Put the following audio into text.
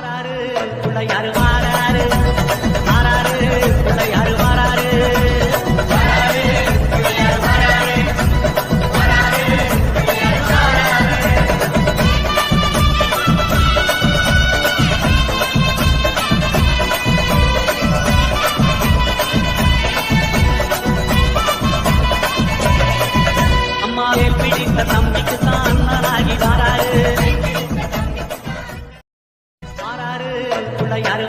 மாறாரு பிள்ளையாரு மாறாரு மாறாரு பிள்ளையாரு மாறாரு மாறாரு பிள்ளையாரு மாறாரு மாறாரு பிள்ளையாரு மாறாரு. அம்மாவே பிடித்த தம்பிக்கு தான் அண்ணனாகி வாராரு மாறாரு பிள்ளையாரு